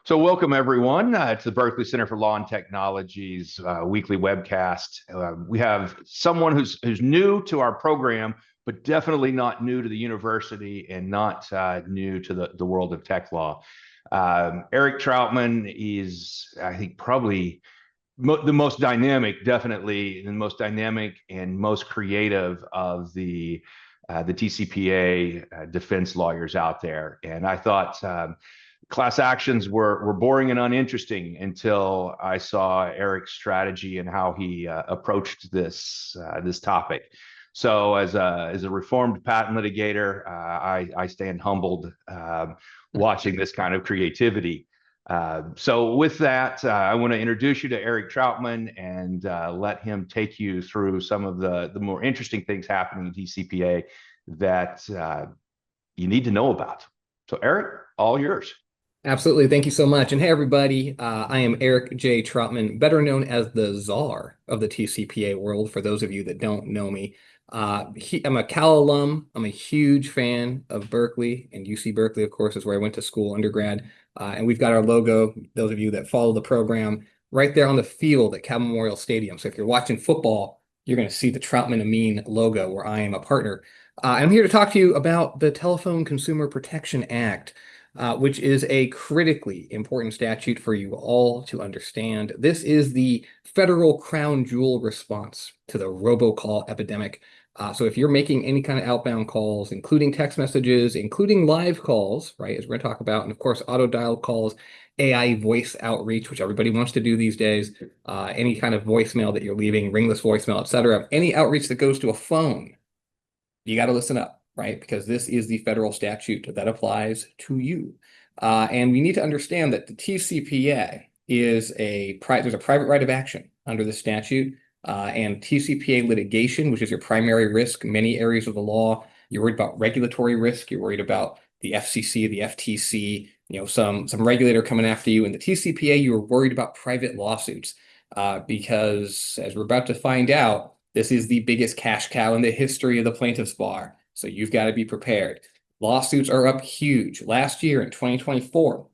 So welcome everyone to the Berkeley Center for Law and Technology's weekly webcast. We have someone who's new to our program, but definitely not new to the university and not new to the world of tech law. Eric Troutman is, I think, probably the most dynamic, definitely the most dynamic and most creative of the TCPA defense lawyers out there. And I thought class actions were boring and uninteresting until I saw Eric's strategy and how he approached this topic. So as a reformed patent litigator, I stand humbled watching this kind of creativity. So with that, I want to introduce you to Eric Troutman and let him take you through some of the more interesting things happening in TCPA that you need to know about. So Eric, all yours. Absolutely. Thank you so much. And hey, everybody, I am Eric J. Troutman, better known as the Czar of the TCPA world, for those of you that don't know me. I'm a Cal alum. I'm a huge fan of Berkeley, and UC Berkeley, of course, is where I went to school undergrad. And we've got our logo, those of you that follow the program, right there on the field at Cal Memorial Stadium. So if you're watching football, you're going to see the Troutman Amin logo where I am a partner. I'm here to talk to you about the Telephone Consumer Protection Act. Which is a critically important statute for you all to understand. This is the federal crown jewel response to the robocall epidemic. So if you're making any kind of outbound calls, including text messages, including live calls, right, as we're going to talk about, and of course, auto dial calls, AI voice outreach, which everybody wants to do these days, any kind of voicemail that you're leaving, ringless voicemail, etc., any outreach that goes to a phone, you got to listen up, right? Because this is the federal statute that applies to you. And we need to understand that the TCPA is there's a private right of action under the statute, and TCPA litigation, which is your primary risk. Many areas of the law, you're worried about regulatory risk. You're worried about the FCC, the FTC, some regulator coming after you. In the TCPA, you were worried about private lawsuits because, as we're about to find out, this is the biggest cash cow in the history of the plaintiff's bar. So you've got to be prepared. Lawsuits are up huge. Last year in 2024,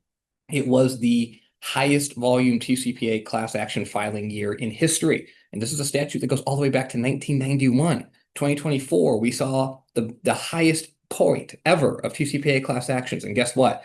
it was the highest volume TCPA class action filing year in history. And this is a statute that goes all the way back to 1991. 2024, we saw the highest point ever of TCPA class actions. And guess what?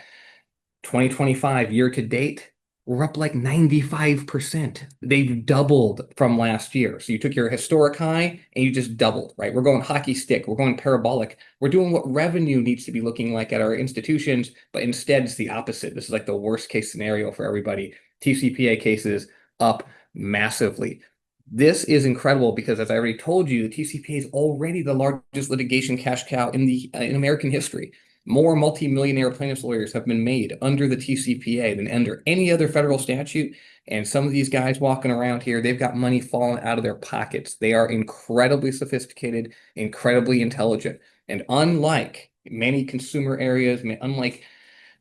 2025 year to date, we're up like 95%. They've doubled from last year. So you took your historic high and you just doubled, right? We're going hockey stick. We're going parabolic. We're doing what revenue needs to be looking like at our institutions, but instead it's the opposite. This is like the worst case scenario for everybody. TCPA cases up massively. This is incredible because, as I already told you, the TCPA is already the largest litigation cash cow in American history. More multi-millionaire plaintiffs' lawyers have been made under the TCPA than under any other federal statute. And some of these guys walking around here, they've got money falling out of their pockets. They are incredibly sophisticated, incredibly intelligent. And unlike many consumer areas, unlike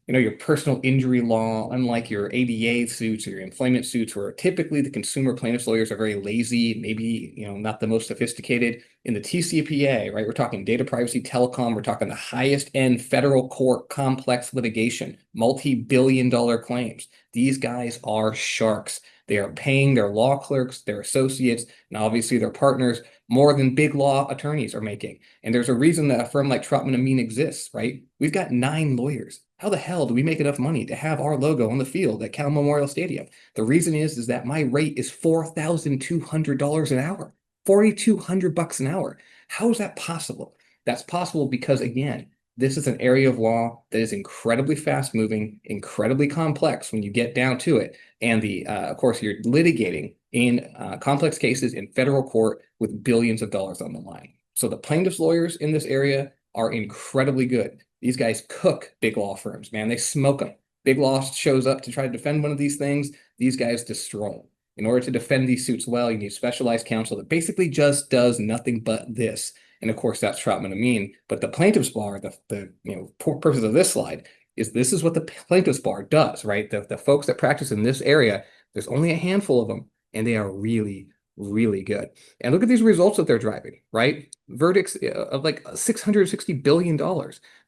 your personal injury law, unlike your ADA suits or your employment suits, where typically the consumer plaintiffs lawyers are very lazy, maybe not the most sophisticated. In the TCPA, right, we're talking data privacy, telecom, we're talking the highest end federal court complex litigation, multi-billion-dollar claims. These guys are sharks. They are paying their law clerks, their associates, and obviously their partners more than big law attorneys are making. And there's a reason that a firm like Troutman Amin exists, right? We've got 9 lawyers. How the hell do we make enough money to have our logo on the field at Cal Memorial Stadium? The reason is that my rate is $4,200 an hour, $4,200 an hour. How is that possible? That's possible because, again, this is an area of law that is incredibly fast moving, incredibly complex when you get down to it. And of course, you're litigating in complex cases in federal court with billions of dollars on the line. So the plaintiffs' lawyers in this area are incredibly good. These guys cook big law firms, man. They smoke them. Big law shows up to try to defend one of these things. These guys destroy them. In order to defend these suits well, you need specialized counsel that basically just does nothing but this. And of course, that's Troutman Amin. But the plaintiff's bar, the purpose of this slide is this is what the plaintiff's bar does, right? The folks that practice in this area, there's only a handful of them, and they are really, really good. And look at these results that they're driving, right? Verdicts of like $660 billion.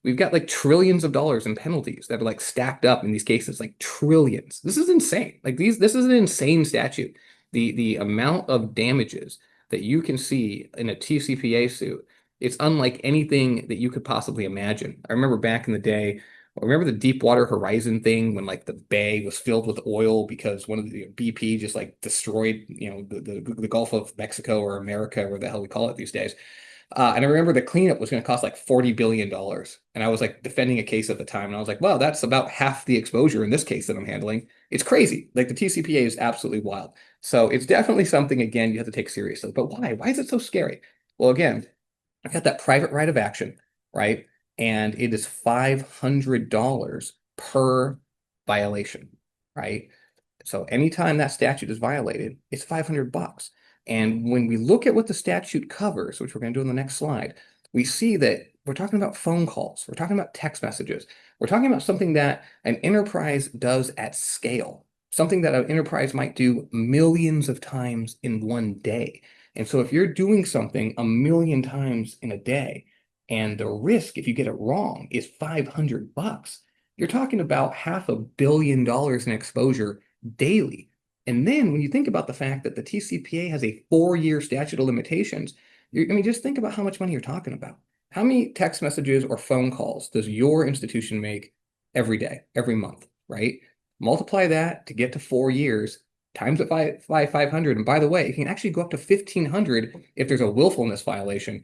We've got like trillions of dollars in penalties that are like stacked up in these cases, like trillions. This is insane. Like this is an insane statute. The amount of damages that you can see in a TCPA suit, it's unlike anything that you could possibly imagine. I remember back in the day, remember the Deepwater Horizon thing when like the bay was filled with oil because one of the BP just like destroyed, the Gulf of Mexico or America, or the hell we call it these days. And I remember the cleanup was going to cost like $40 billion. And I was like defending a case at the time. And I was like, well, that's about half the exposure in this case that I'm handling. It's crazy. Like the TCPA is absolutely wild. So it's definitely something, again, you have to take seriously. But why? Why is it so scary? Well, again, I've got that private right of action, right? And it is $500 per violation, right? So anytime that statute is violated, it's $500. And when we look at what the statute covers, which we're going to do in the next slide, we see that we're talking about phone calls, we're talking about text messages, we're talking about something that an enterprise does at scale, something that an enterprise might do millions of times in one day. And so if you're doing something a million times in a day, and the risk, if you get it wrong, is $500, you're talking about $500 million in exposure daily. And then when you think about the fact that the TCPA has a 4-year statute of limitations, just think about how much money you're talking about. How many text messages or phone calls does your institution make every day, every month, right? Multiply that to get to 4 years, times it by 500. And by the way, it can actually go up to 1,500 if there's a willfulness violation.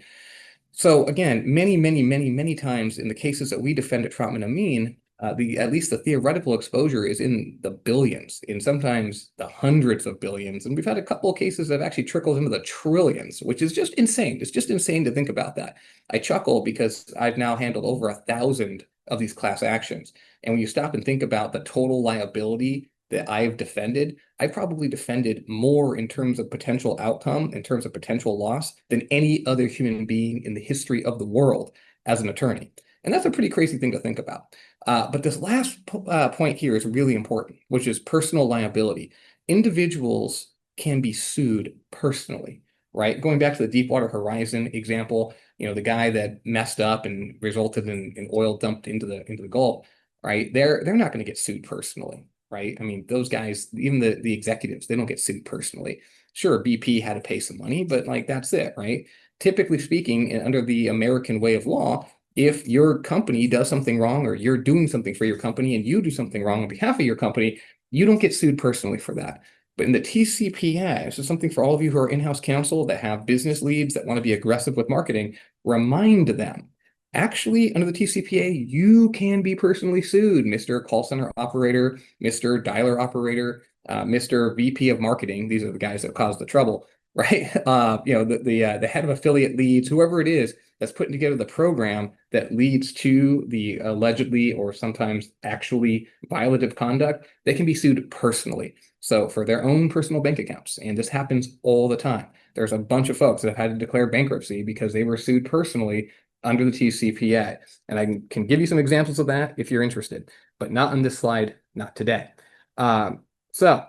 So again, many, many, many, many times in the cases that we defend at Troutman Amin, at least the theoretical exposure is in the billions, in sometimes the hundreds of billions. And we've had a couple of cases that have actually trickled into the trillions, which is just insane. It's just insane to think about that. I chuckle because I've now handled over 1,000 of these class actions. And when you stop and think about the total liability that I've defended, I probably defended more in terms of potential outcome, in terms of potential loss, than any other human being in the history of the world as an attorney. And that's a pretty crazy thing to think about. But this last point here is really important, which is personal liability. Individuals can be sued personally, right? Going back to the Deepwater Horizon example, the guy that messed up and resulted in oil dumped into the Gulf, right? They're not going to get sued personally, right? Those guys, even the executives, they don't get sued personally. Sure, BP had to pay some money, but like that's it, right? Typically speaking, under the American way of law, if your company does something wrong or you're doing something for your company and you do something wrong on behalf of your company, you don't get sued personally for that. But in the TCPA, this is something for all of you who are in-house counsel that have business leads that want to be aggressive with marketing, remind them. Actually, under the TCPA, you can be personally sued, Mr. Call Center Operator, Mr. Dialer Operator, Mr. VP of Marketing. These are the guys that caused the trouble, right? The head of affiliate leads, whoever it is that's putting together the program that leads to the allegedly or sometimes actually violative conduct, they can be sued personally. So for their own personal bank accounts, and this happens all the time. There's a bunch of folks that have had to declare bankruptcy because they were sued personally under the TCPA. And I can give you some examples of that if you're interested, but not on this slide, not today. So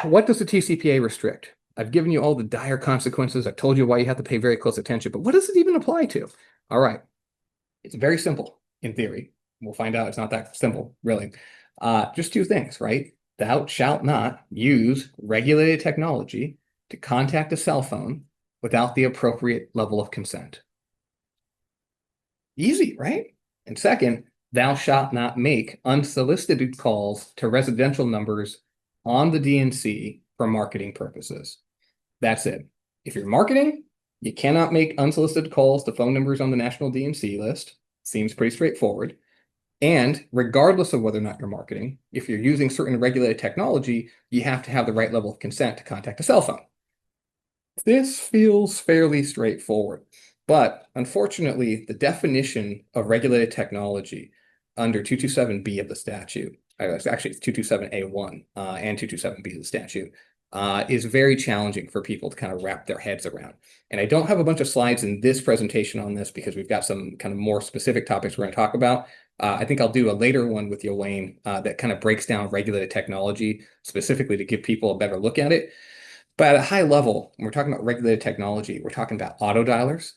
what does the TCPA restrict? I've given you all the dire consequences. I've told you why you have to pay very close attention, but what does it even apply to? All right. It's very simple in theory. We'll find out it's not that simple, really. Just 2 things, right? Thou shalt not use regulated technology to contact a cell phone without the appropriate level of consent. Easy, right? And second, thou shalt not make unsolicited calls to residential numbers on the DNC for marketing purposes. That's it. If you're marketing, you cannot make unsolicited calls to phone numbers on the national DNC list. Seems pretty straightforward. And regardless of whether or not you're marketing, if you're using certain regulated technology, you have to have the right level of consent to contact a cell phone. This feels fairly straightforward. But unfortunately, the definition of regulated technology under 227B of the statute, actually it's 227A1 and 227B of the statute, is very challenging for people to kind of wrap their heads around. And I don't have a bunch of slides in this presentation on this because we've got some kind of more specific topics we're going to talk about. I think I'll do a later one with you, Wayne, that kind of breaks down regulated technology specifically to give people a better look at it. But at a high level, when we're talking about regulated technology, we're talking about auto dialers,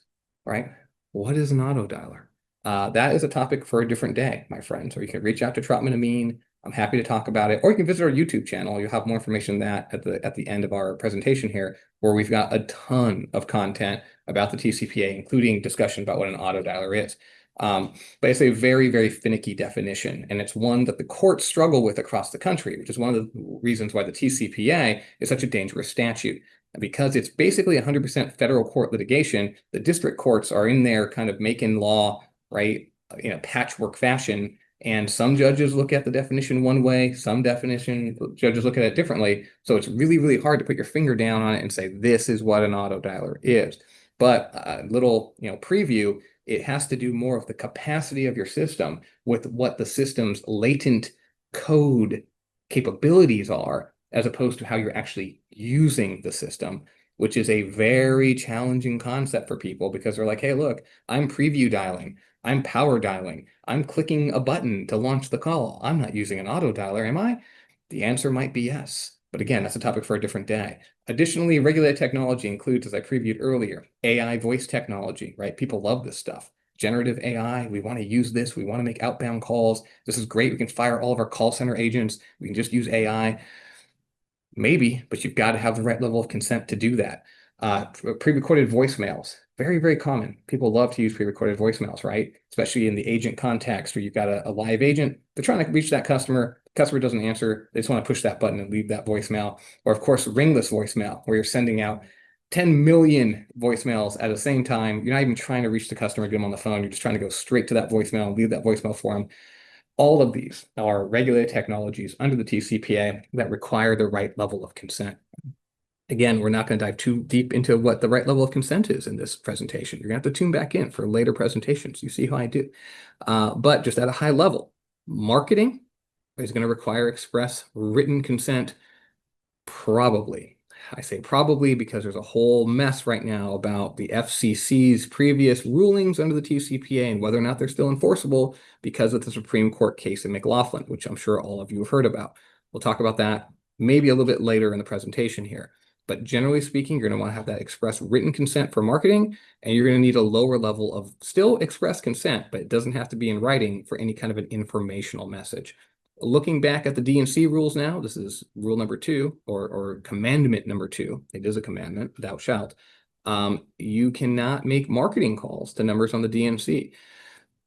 right? What is an auto dialer? That is a topic for a different day, my friends, or you can reach out to Troutman Amin. I'm happy to talk about it, or you can visit our YouTube channel. You'll have more information on that at the end of our presentation here, where we've got a ton of content about the TCPA, including discussion about what an auto dialer is. But it's a very, very finicky definition, and it's one that the courts struggle with across the country, which is one of the reasons why the TCPA is such a dangerous statute. And because it's basically 100% federal court litigation, the district courts are in there kind of making law, right, in a patchwork fashion. And some judges look at the definition one way, some definition judges look at it differently. So it's really, really hard to put your finger down on it and say, this is what an auto dialer is. But a little, preview, it has to do more of the capacity of your system with what the system's latent code capabilities are, as opposed to how you're actually using the system, which is a very challenging concept for people because they're like, hey, look, I'm preview dialing, I'm power dialing, I'm clicking a button to launch the call. I'm not using an auto dialer, am I? The answer might be yes. But again, that's a topic for a different day. Additionally, regulated technology includes, as I previewed earlier, AI voice technology, right? People love this stuff. Generative AI, we want to use this. We want to make outbound calls. This is great. We can fire all of our call center agents. We can just use AI. Maybe, but you've got to have the right level of consent to do that. Pre-recorded voicemails, very, very common. People love to use pre-recorded voicemails, right? Especially in the agent context where you've got a live agent. They're trying to reach that customer. The customer doesn't answer. They just want to push that button and leave that voicemail. Or, of course, ringless voicemail, where you're sending out 10 million voicemails at the same time. You're not even trying to reach the customer, get them on the phone. You're just trying to go straight to that voicemail and leave that voicemail for them. All of these are regulated technologies under the TCPA that require the right level of consent. Again, we're not going to dive too deep into what the right level of consent is in this presentation. You're going to have to tune back in for later presentations. You see how I do. But just at a high level, marketing is going to require express written consent, probably. I say probably because there's a whole mess right now about the FCC's previous rulings under the TCPA and whether or not they're still enforceable because of the Supreme Court case in McLaughlin, which I'm sure all of you have heard about. We'll talk about that maybe a little bit later in the presentation here. But generally speaking, you're going to want to have that express written consent for marketing, and you're going to need a lower level of still express consent, but it doesn't have to be in writing for any kind of an informational message. Looking back at the D&C rules now, this is rule number 2 or commandment number 2. It is a commandment, thou shalt. You cannot make marketing calls to numbers on the D&C.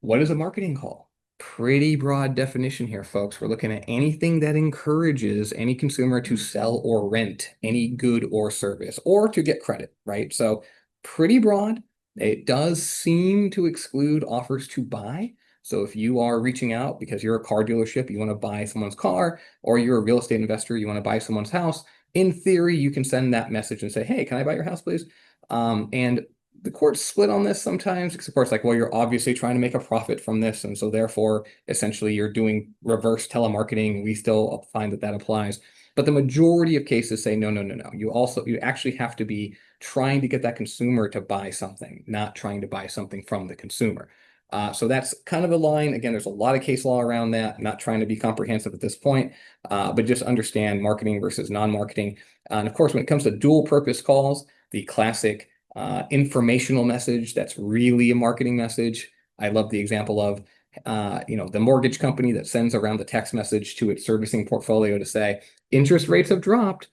What is a marketing call? Pretty broad definition here, folks. We're looking at anything that encourages any consumer to sell or rent any good or service or to get credit, right? So pretty broad. It does seem to exclude offers to buy. So if you are reaching out because you're a car dealership, you want to buy someone's car, or you're a real estate investor, you want to buy someone's house, in theory, you can send that message and say, hey, can I buy your house, please? And the court's split on this sometimes because the court's like, well, you're obviously trying to make a profit from this. And so therefore, essentially, you're doing reverse telemarketing. We still find that applies. But the majority of cases say, no, no, no, no. You actually have to be trying to get that consumer to buy something, not trying to buy something from the consumer. So that's kind of a line. Again, there's a lot of case law around that. I'm not trying to be comprehensive at this point, but just understand marketing versus non-marketing. And of course, when it comes to dual purpose calls, the classic informational message that's really a marketing message. I love the example of the mortgage company that sends around the text message to its servicing portfolio to say interest rates have dropped.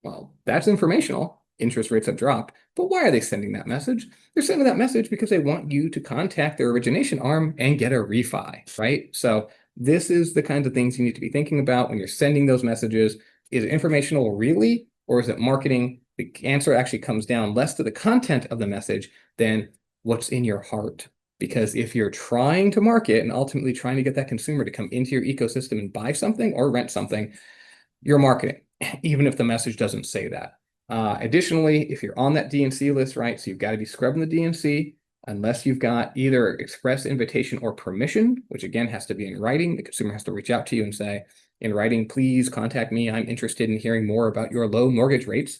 Well, that's informational. Interest rates have dropped. But why are they sending that message? They're sending that message because they want you to contact their origination arm and get a refi, right? So this is the kinds of things you need to be thinking about when you're sending those messages. Is it informational really, or is it marketing? The answer actually comes down less to the content of the message than what's in your heart. Because if you're trying to market and ultimately trying to get that consumer to come into your ecosystem and buy something or rent something, you're marketing, even if the message doesn't say that. Additionally, if you're on that D&C list, right, so you've got to be scrubbing the D&C unless you've got either express invitation or permission, which again has to be in writing. The consumer has to reach out to you and say, in writing, please contact me. I'm interested in hearing more about your low mortgage rates,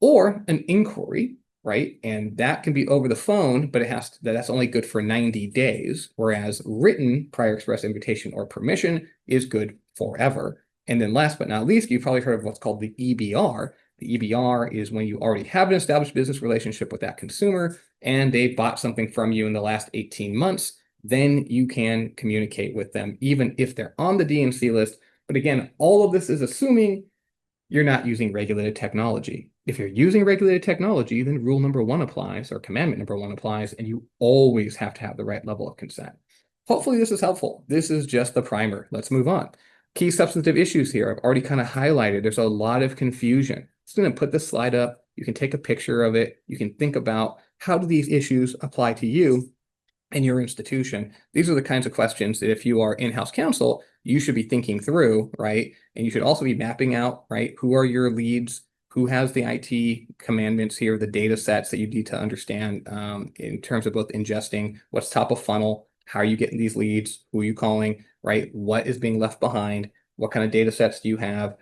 or an inquiry, right? And that can be over the phone, but that's only good for 90 days, whereas written prior express invitation or permission is good forever. And then last but not least, you've probably heard of what's called the EBR, The EBR is when you already have an established business relationship with that consumer and they bought something from you in the last 18 months. Then you can communicate with them, even if they're on the D&C list. But again, all of this is assuming you're not using regulated technology. If you're using regulated technology, then rule number 1 applies, or commandment number 1 applies, and you always have to have the right level of consent. Hopefully this is helpful. This is just the primer. Let's move on. Key substantive issues here, I've already kind of highlighted. There's a lot of confusion. I'm just going to put this slide up. You can take a picture of it. You can think about how do these issues apply to you and your institution. These are the kinds of questions that if you are in-house counsel, you should be thinking through, right? And you should also be mapping out, right? Who are your leads? Who has the IT commandments here, the data sets that you need to understand in terms of both ingesting, what's top of funnel, how are you getting these leads, who are you calling, right? What is being left behind? What kind of data sets do you have?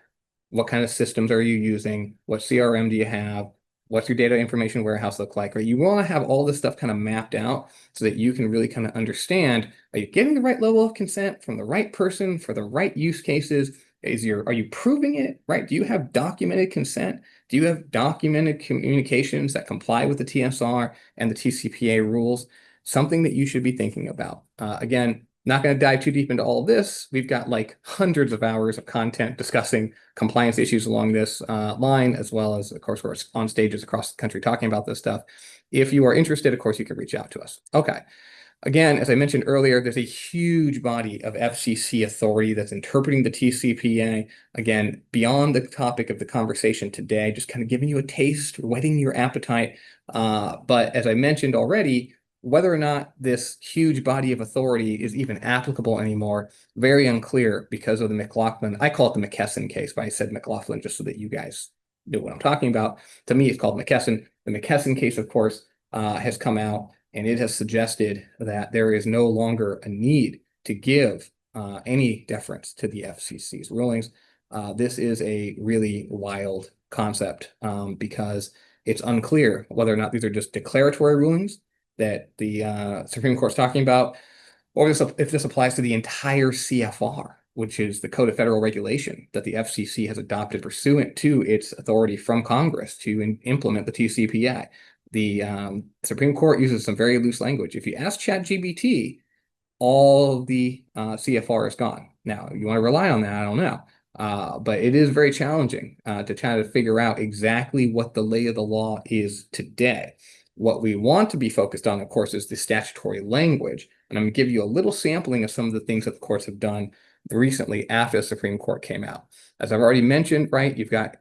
What kind of systems are you using? What CRM do you have? What's your data information warehouse look like? Right? You want to have all this stuff kind of mapped out so that you can really kind of understand, are you getting the right level of consent from the right person for the right use cases? Are you proving it, right? Do you have documented consent? Do you have documented communications that comply with the TSR and the TCPA rules? Something that you should be thinking about. Again, not going to dive too deep into all of this. We've got like hundreds of hours of content discussing compliance issues along this line, as well as, of course, we're on stages across the country talking about this stuff. If you are interested, of course, you can reach out to us. Okay. Again, as I mentioned earlier, there's a huge body of FCC authority that's interpreting the TCPA. Again, beyond the topic of the conversation today, just kind of giving you a taste, whetting your appetite. But as I mentioned already, whether or not this huge body of authority is even applicable anymore, very unclear because of the McLaughlin. I call it the McKesson case, but I said McLaughlin just so that you guys know what I'm talking about. To me, it's called McKesson. The McKesson case, of course, has come out, and it has suggested that there is no longer a need to give any deference to the FCC's rulings. This is a really wild concept because it's unclear whether or not these are just declaratory rulings that the Supreme Court's talking about, or if this applies to the entire CFR, which is the Code of Federal Regulation that the FCC has adopted pursuant to its authority from Congress to implement the TCPA. The Supreme Court uses some very loose language. If you ask ChatGPT, all of the CFR is gone. Now, you want to rely on that, I don't know. But it is very challenging to try to figure out exactly what the lay of the law is today. What we want to be focused on, of course, is the statutory language. And I'm going to give you a little sampling of some of the things that the courts have done recently after the Supreme Court came out. As I've already mentioned, right, you've got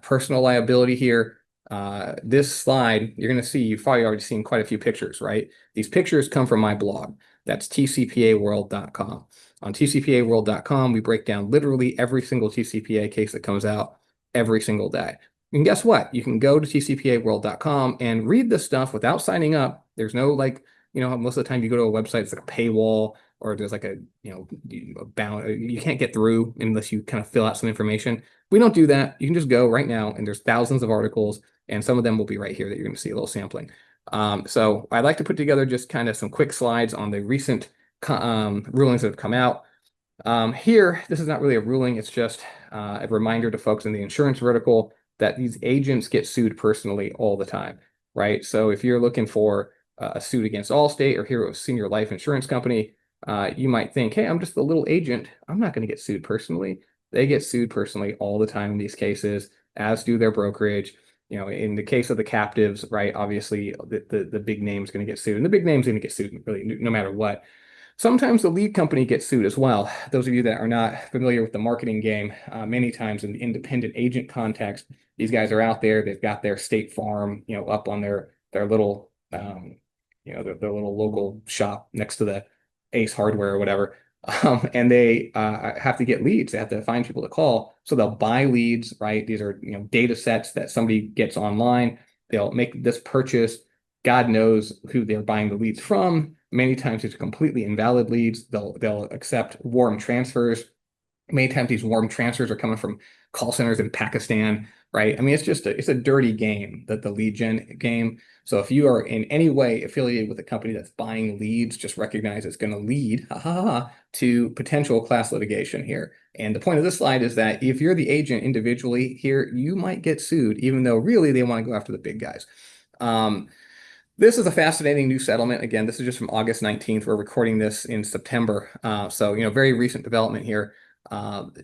personal liability here. This slide, you're going to see, you've probably already seen quite a few pictures, right? These pictures come from my blog. That's tcpaworld.com. On tcpaworld.com, we break down literally every single TCPA case that comes out every single day. And guess what? You can go to tcpaworld.com and read this stuff without signing up. There's no most of the time you go to a website, it's like a paywall, or there's like a bound. You can't get through unless you kind of fill out some information. We don't do that. You can just go right now, and there's thousands of articles, and some of them will be right here that you're going to see a little sampling. So I'd like to put together just kind of some quick slides on the recent rulings that have come out. Here, this is not really a ruling. It's just a reminder to folks in the insurance vertical that these agents get sued personally all the time, right? So if you're looking for a suit against Allstate or Hero Senior Life Insurance Company, you might think, hey, I'm just a little agent. I'm not going to get sued personally. They get sued personally all the time in these cases, as do their brokerage. In the case of the captives, right, obviously the big name's going to get sued, and the big name's going to get sued really no matter what. Sometimes the lead company gets sued as well. Those of you that are not familiar with the marketing game, many times in the independent agent context, these guys are out there. They've got their State Farm, up on their little, their little local shop next to the Ace Hardware or whatever, and they have to get leads. They have to find people to call, so they'll buy leads. Right? These are data sets that somebody gets online. They'll make this purchase. God knows who they're buying the leads from. Many times it's completely invalid leads. They'll accept warm transfers. Many times these warm transfers are coming from call centers in Pakistan. right? I mean, it's a dirty game, that the lead gen game. So if you are in any way affiliated with a company that's buying leads, just recognize it's going to lead to potential class litigation here. And the point of this slide is that if you're the agent individually here, you might get sued, even though really they want to go after the big guys. This is a fascinating new settlement. Again, this is just from August 19th. We're recording this in September. So, very recent development here.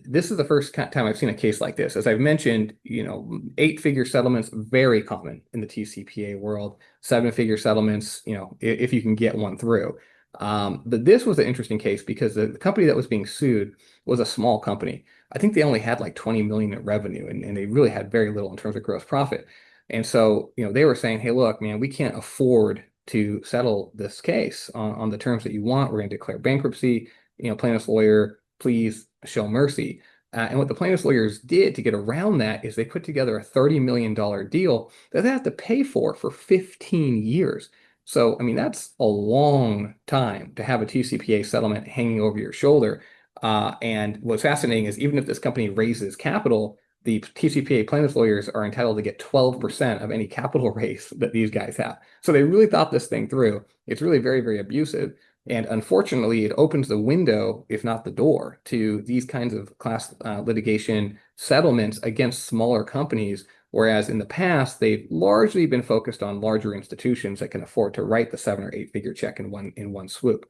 This is the first time I've seen a case like this. As I've mentioned, 8-figure settlements, very common in the TCPA world. 7-figure settlements, if you can get one through. But this was an interesting case because the company that was being sued was a small company. I think they only had like 20 million in revenue, and they really had very little in terms of gross profit. And so, they were saying, hey, look, man, we can't afford to settle this case on the terms that you want. We're going to declare bankruptcy. Plaintiff's lawyer, please show mercy. And what the plaintiff's lawyers did to get around that is they put together a $30 million deal that they have to pay for 15 years. So, I mean, that's a long time to have a TCPA settlement hanging over your shoulder. And what's fascinating is even if this company raises capital, the TCPA plaintiffs lawyers are entitled to get 12% of any capital raise that these guys have. So they really thought this thing through. It's really very, very abusive. And unfortunately, it opens the window, if not the door, to these kinds of class litigation settlements against smaller companies. Whereas in the past, they've largely been focused on larger institutions that can afford to write the 7 or 8-figure check in one swoop.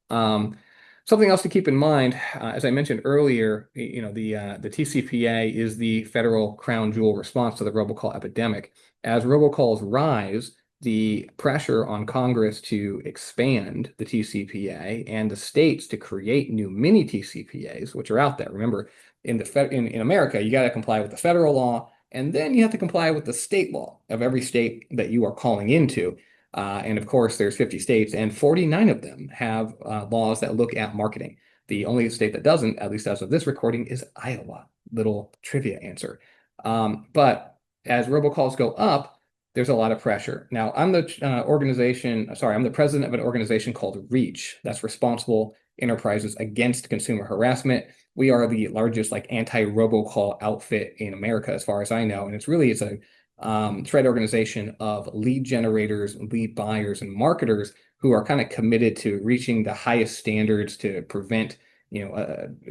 Something else to keep in mind, as I mentioned earlier, the TCPA is the federal crown jewel response to the robocall epidemic. As robocalls rise, the pressure on Congress to expand the TCPA and the states to create new mini TCPAs, which are out there. Remember, in America, you got to comply with the federal law, and then you have to comply with the state law of every state that you are calling into. And of course, there's 50 states, and 49 of them have laws that look at marketing. The only state that doesn't, at least as of this recording, is Iowa. Little trivia answer. But as robocalls go up, there's a lot of pressure. Now, I'm the I'm the president of an organization called REACH, that's Responsible Enterprises Against Consumer Harassment. We are the largest anti-robocall outfit in America, as far as I know, and it's a trade organization of lead generators, lead buyers, and marketers who are kind of committed to reaching the highest standards to prevent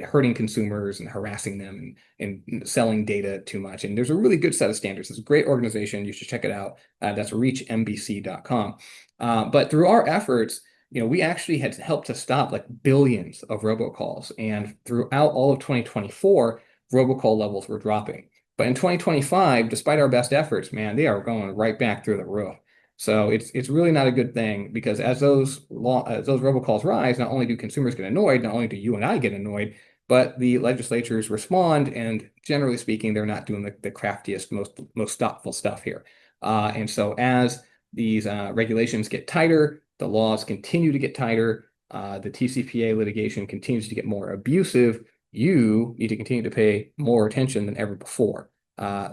hurting consumers and harassing them and selling data too much. And there's a really good set of standards. It's a great organization. You should check it out. That's reachmbc.com. But through our efforts, we actually had helped to stop billions of robocalls. And throughout all of 2024, robocall levels were dropping. But in 2025, despite our best efforts, man, they are going right back through the roof. So it's really not a good thing, because as those robocalls rise, not only do consumers get annoyed, not only do you and I get annoyed, but the legislatures respond, and generally speaking, they're not doing the craftiest, most thoughtful stuff here. And so as these regulations get tighter, the laws continue to get tighter, the TCPA litigation continues to get more abusive. You need to continue to pay more attention than ever before.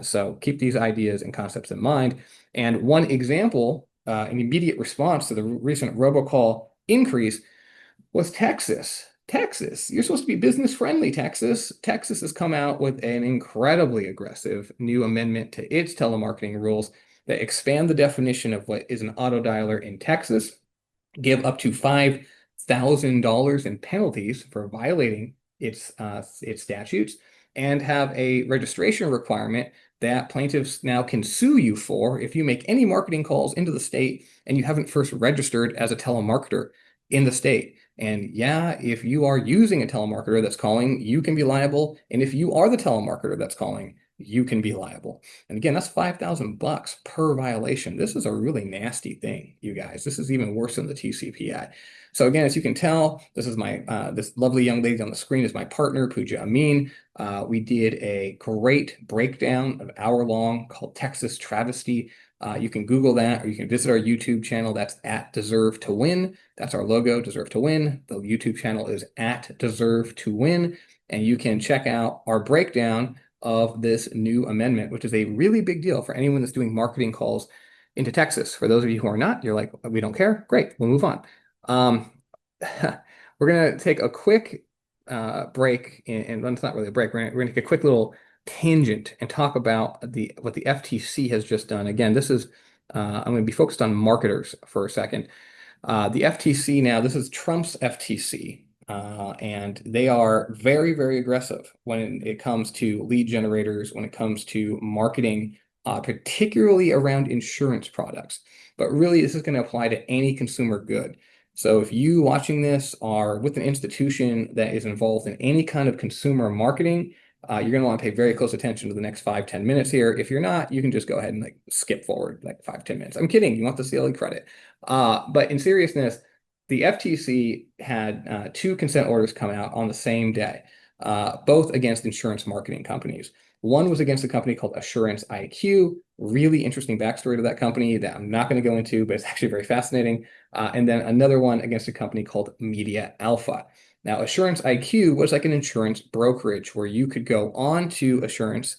So keep these ideas and concepts in mind. And one example, an immediate response to the recent robocall increase was Texas. Texas, you're supposed to be business friendly, Texas. Texas has come out with an incredibly aggressive new amendment to its telemarketing rules that expand the definition of what is an auto dialer in Texas, give up to $5,000 in penalties for violating its statutes, and have a registration requirement that plaintiffs now can sue you for if you make any marketing calls into the state and you haven't first registered as a telemarketer in the state. And yeah, if you are using a telemarketer that's calling, you can be liable. And if you are the telemarketer that's calling, you can be liable. And again, that's $5,000 per violation. This is a really nasty thing, you guys. This is even worse than the TCPA. So again, as you can tell, this is this lovely young lady on the screen is my partner, Pooja Amin. We did a great breakdown of hour-long called Texas Travesty. You can Google that, or you can visit our YouTube channel. That's at Deserve to Win. That's our logo, Deserve to Win. The YouTube channel is at Deserve to Win. And you can check out our breakdown of this new amendment, which is a really big deal for anyone that's doing marketing calls into Texas. For those of you who are not, you're like, we don't care. Great, we'll move on. We're going to take a quick break, and it's not really a break. We're going to take a quick little tangent and talk about what the FTC has just done. Again, this is I'm going to be focused on marketers for a second. The FTC now, this is Trump's FTC, and they are very, very aggressive when it comes to lead generators, when it comes to marketing, particularly around insurance products. But really, this is going to apply to any consumer good. So if you watching this are with an institution that is involved in any kind of consumer marketing, you're going to want to pay very close attention to the next 5-10 minutes here. If you're not, you can just go ahead and like skip forward like 5-10 minutes. I'm kidding. You want the CLE credit. But in seriousness, the FTC had 2 consent orders come out on the same day, both against insurance marketing companies. One was against a company called Assurance IQ. Really interesting backstory to that company that I'm not going to go into, but it's actually very fascinating. And then another one against a company called Media Alpha. Now, Assurance IQ was like an insurance brokerage where you could go on to Assurance,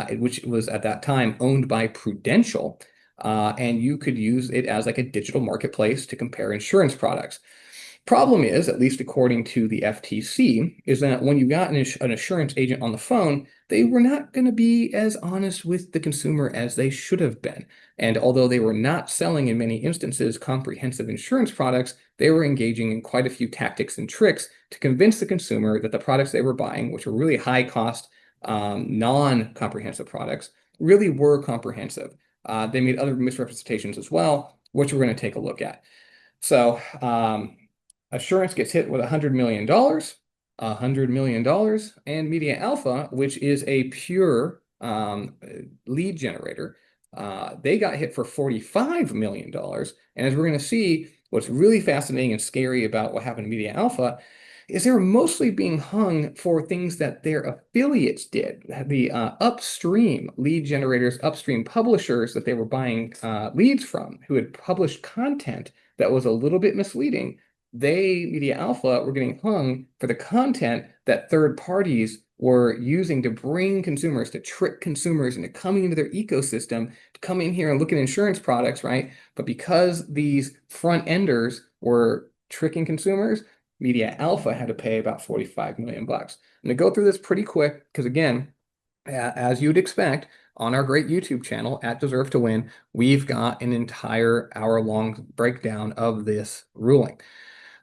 which was at that time owned by Prudential, and you could use it as like a digital marketplace to compare insurance products. Problem is, at least according to the FTC, is that when you got an assurance agent on the phone, they were not going to be as honest with the consumer as they should have been. And although they were not selling in many instances comprehensive insurance products, they were engaging in quite a few tactics and tricks to convince the consumer that the products they were buying, which were really high cost, non-comprehensive products, really were comprehensive. They made other misrepresentations as well, which we're going to take a look at. So, Assurance gets hit with $100 million, $100 million, and Media Alpha, which is a pure lead generator, they got hit for $45 million. And as we're going to see, what's really fascinating and scary about what happened to Media Alpha is they were mostly being hung for things that their affiliates did. The upstream lead generators, upstream publishers that they were buying leads from, who had published content that was a little bit misleading. They, Media Alpha, were getting hung for the content that third parties were using to bring consumers, to trick consumers into coming into their ecosystem, to come in here and look at insurance products, right? But because these front enders were tricking consumers, Media Alpha had to pay about 45 million bucks. I'm going to go through this pretty quick because, again, as you'd expect, on our great YouTube channel at Deserve to Win, we've got an entire hour-long breakdown of this ruling.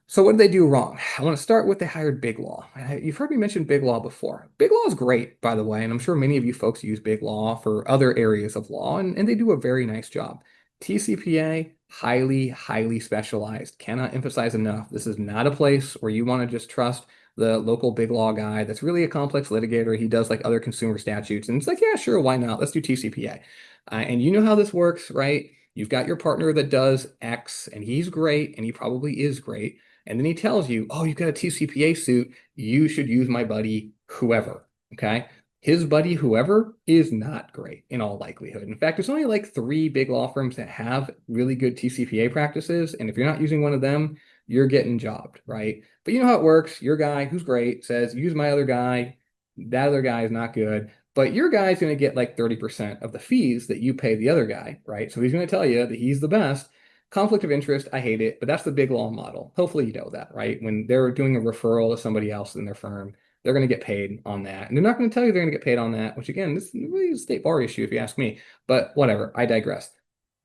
So what did they do wrong? I want to start with they hired Big Law. You've heard me mention Big Law before. Big Law is great, by the way, and I'm sure many of you folks use Big Law for other areas of law, and they do a very nice job. TCPA, highly, highly specialized. Cannot emphasize enough. This is not a place where you want to just trust the local Big Law guy that's really a complex litigator. He does like other consumer statutes, and it's like, yeah, sure, why not? Let's do TCPA. And you know how this works, right? You've got your partner that does X, and he's great, and he probably is great. And then he tells you, oh, you've got a TCPA suit. You should use my buddy, whoever. Okay. His buddy, whoever, is not great in all likelihood. In fact, there's only like 3 big law firms that have really good TCPA practices. And if you're not using one of them, you're getting jobbed, right? But you know how it works. Your guy, who's great, says, use my other guy. That other guy is not good. But your guy's going to get like 30% of the fees that you pay the other guy, right? So he's going to tell you that he's the best. Conflict of interest, I hate it, but that's the Big Law model. Hopefully you know that, right? When they're doing a referral to somebody else in their firm, they're going to get paid on that. And they're not going to tell you they're going to get paid on that, which again, this is really a state bar issue if you ask me, but whatever, I digress.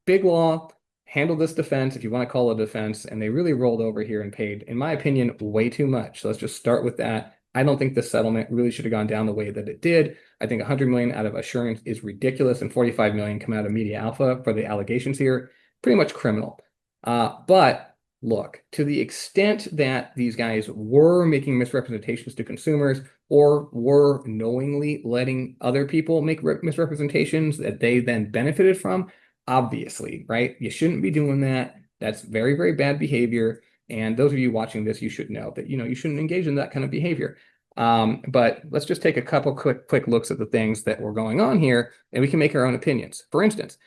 Big Law handled this defense, if you want to call it a defense, and they really rolled over here and paid, in my opinion, way too much. So let's just start with that. I don't think the settlement really should have gone down the way that it did. I think 100 million out of Assurance is ridiculous, and 45 million come out of Media Alpha for the allegations here. Pretty much criminal. But look, to the extent that these guys were making misrepresentations to consumers or were knowingly letting other people make misrepresentations that they then benefited from, obviously, right? You shouldn't be doing that. That's very, very bad behavior. And those of you watching this, you should know that, you shouldn't engage in that kind of behavior. But let's just take a couple quick looks at the things that were going on here, and we can make our own opinions. For instance,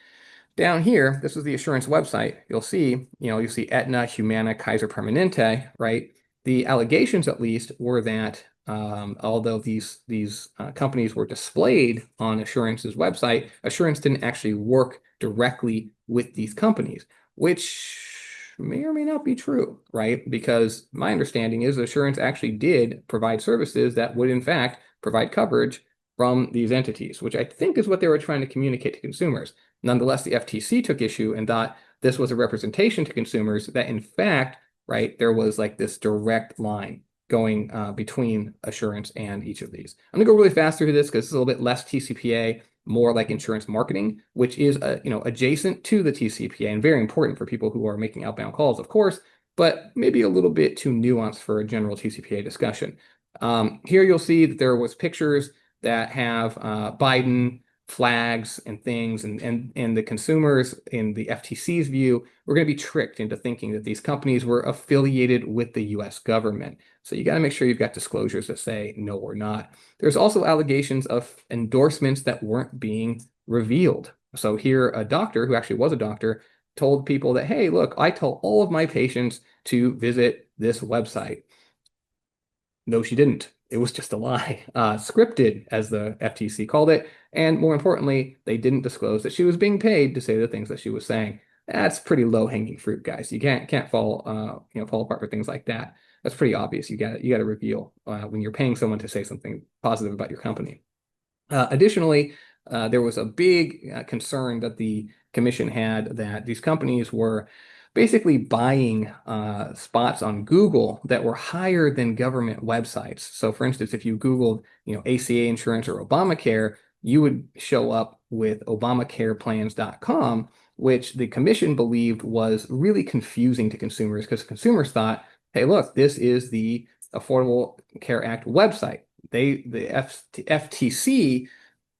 down here, this is the Assurance website. You'll see Aetna, Humana, Kaiser Permanente, right? The allegations, at least, were that although these companies were displayed on Assurance's website, Assurance didn't actually work directly with these companies, which may or may not be true, right? Because my understanding is Assurance actually did provide services that would, in fact, provide coverage from these entities, which I think is what they were trying to communicate to consumers. Nonetheless, the FTC took issue and thought this was a representation to consumers that, in fact, right, there was like this direct line going between assurance and each of these. I'm gonna go really fast through this because it's a little bit less TCPA, more like insurance marketing, which is adjacent to the TCPA and very important for people who are making outbound calls, of course, but maybe a little bit too nuanced for a general TCPA discussion. Here you'll see that there was pictures that have Biden flags and things, and the consumers in the FTC's view were going to be tricked into thinking that these companies were affiliated with the US government. So you got to make sure you've got disclosures that say, no, we're not. There's also allegations of endorsements that weren't being revealed. So here, a doctor who actually was a doctor told people that, hey, look, I tell all of my patients to visit this website. No, she didn't. It was just a lie, scripted, as the FTC called it. And more importantly, they didn't disclose that she was being paid to say the things that she was saying. That's pretty low-hanging fruit, guys. You can't fall apart for things like that. That's pretty obvious. You got to reveal when you're paying someone to say something positive about your company. Additionally, there was a big concern that the commission had that these companies were basically buying spots on Google that were higher than government websites. So for instance, if you Googled, ACA insurance or Obamacare, you would show up with ObamacarePlans.com, which the commission believed was really confusing to consumers because consumers thought, hey, look, this is the Affordable Care Act website. The FTC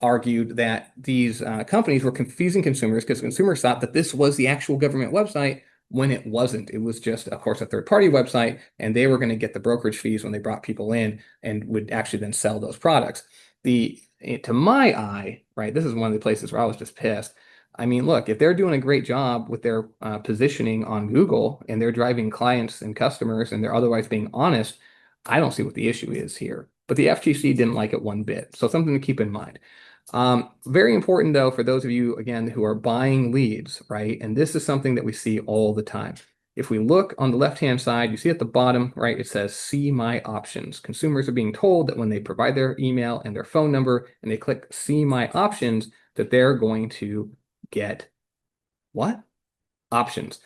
argued that these companies were confusing consumers because consumers thought that this was the actual government website when it wasn't. It was just, of course, a third-party website, and they were going to get the brokerage fees when they brought people in and would actually then sell those products. To my eye, right, this is one of the places where I was just pissed. I mean, look, if they're doing a great job with their positioning on Google and they're driving clients and customers and they're otherwise being honest, I don't see what the issue is here. But the FTC didn't like it one bit. So something to keep in mind. Very important, though, for those of you, again, who are buying leads, right? And this is something that we see all the time. If we look on the left-hand side, you see at the bottom, right, it says, see my options. Consumers are being told that when they provide their email and their phone number and they click see my options, that they're going to get what? Options.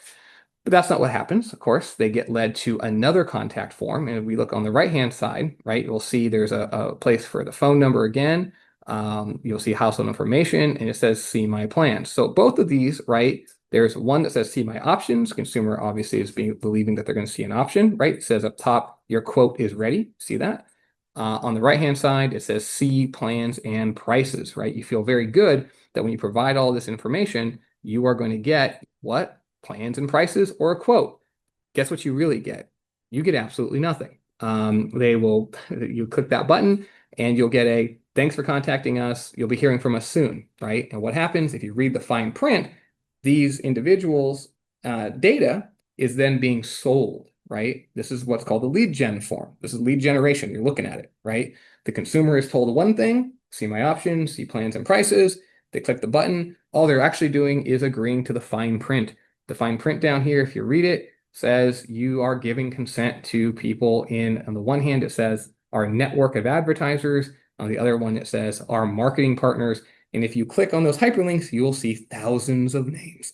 But that's not what happens. Of course, they get led to another contact form. And if we look on the right-hand side, right, you'll see there's a place for the phone number again. You'll see household information, and it says see my plans. So both of these, right, there's one that says see my options. Consumer obviously is believing that they're going to see an option, right? It says up top, your quote is ready. See that? On the right-hand side, it says see plans and prices, right? You feel very good that when you provide all this information, you are going to get what? Plans and prices or a quote. Guess what you really get? You get absolutely nothing. You click that button and you'll get a thanks for contacting us. You'll be hearing from us soon, right? And what happens if you read the fine print, these individuals' data is then being sold, right? This is what's called the lead gen form. This is lead generation. You're looking at it, right? The consumer is told one thing, see my options, see plans and prices. They click the button. All they're actually doing is agreeing to the fine print. The fine print down here, if you read it, says you are giving consent to people on the one hand, it says our network of advertisers. On the other one, it says our marketing partners. And if you click on those hyperlinks, you will see thousands of names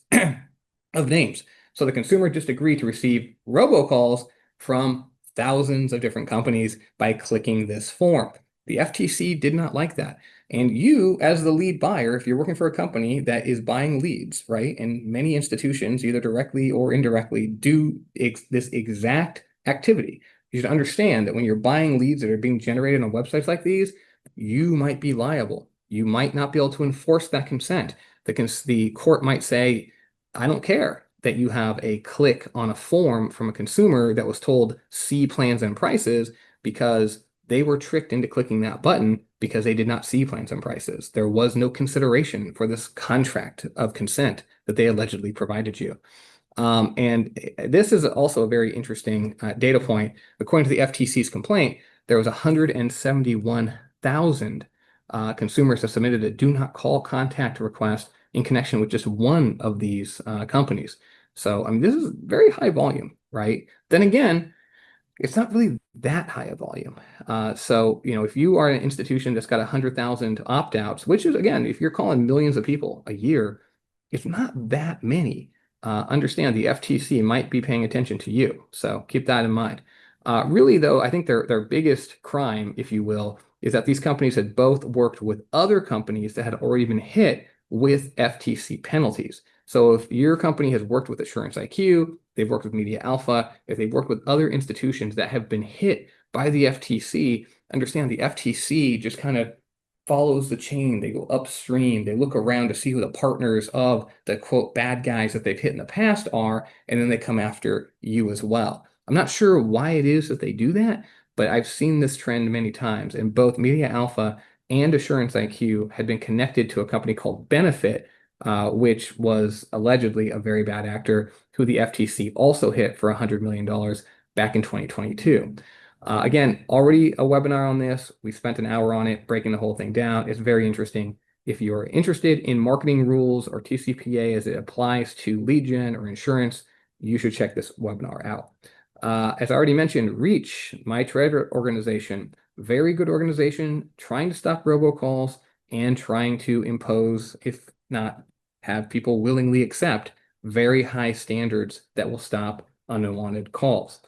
So the consumer just agreed to receive robocalls from thousands of different companies by clicking this form. The FTC did not like that. And you, as the lead buyer, if you're working for a company that is buying leads, right, and many institutions, either directly or indirectly, do this exact activity, you should understand that when you're buying leads that are being generated on websites like these, you might be liable. You might not be able to enforce that consent. The court might say, I don't care that you have a click on a form from a consumer that was told see plans and prices because they were tricked into clicking that button because they did not see plans and prices. There was no consideration for this contract of consent that they allegedly provided you. And this is also a very interesting data point. According to the FTC's complaint, there was 171,000 consumers that submitted a do not call contact request in connection with just one of these companies. So, I mean, this is very high volume, right? Then again, it's not really that high a volume. So, if you are an institution that's got 100,000 opt-outs, which is, again, if you're calling millions of people a year, it's not that many. Understand the FTC might be paying attention to you. So keep that in mind. Really, though, I think their biggest crime, if you will, is that these companies had both worked with other companies that had already been hit with FTC penalties. So if your company has worked with Assurance IQ, they've worked with Media Alpha, if they've worked with other institutions that have been hit by the FTC, understand the FTC just kind of follows the chain. They go upstream. They look around to see who the partners of the quote bad guys that they've hit in the past are, and then they come after you as well. I'm not sure why it is that they do that, but I've seen this trend many times, and both Media Alpha and Assurance IQ had been connected to a company called Benefit, which was allegedly a very bad actor who the FTC also hit for $100 million back in 2022. Again, already a webinar on this. We spent an hour on it, breaking the whole thing down. It's very interesting. If you're interested in marketing rules or TCPA as it applies to lead gen or insurance, you should check this webinar out. As I already mentioned, Reach, my trade organization, very good organization, trying to stop robocalls and trying to impose, if not have people willingly accept, very high standards that will stop unwanted calls.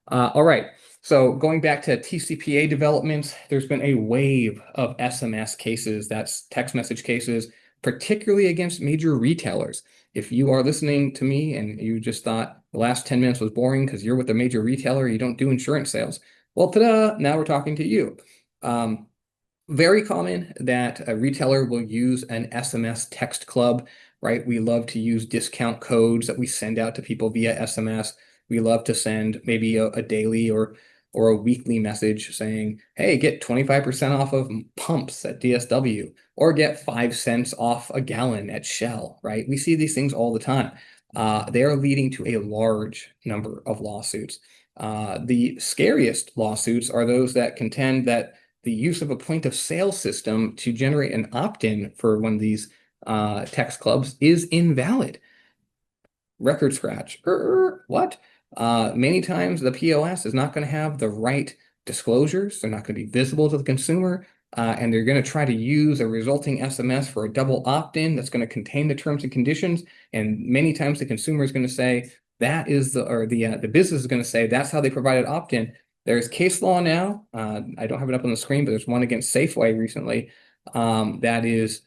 All right. So going back to TCPA developments, there's been a wave of SMS cases, that's text message cases, particularly against major retailers. If you are listening to me and you just thought the last 10 minutes was boring because you're with a major retailer, you don't do insurance sales, well, ta-da, now we're talking to you. Very common that a retailer will use an SMS text club, right? We love to use discount codes that we send out to people via SMS. We love to send maybe a daily or a weekly message saying, hey, get 25% off of pumps at DSW, or get 5 cents off a gallon at Shell, right? We see these things all the time. They are leading to a large number of lawsuits. The scariest lawsuits are those that contend that the use of a point of sale system to generate an opt-in for one of these text clubs is invalid. Record scratch. What? Many times the POS is not going to have the right disclosures. They're not going to be visible to the consumer. And they're going to try to use a resulting SMS for a double opt-in that's going to contain the terms and conditions. And many times the consumer is going to say that is the business is going to say that's how they provided opt-in. There's case law now. I don't have it up on the screen, but there's one against Safeway recently that is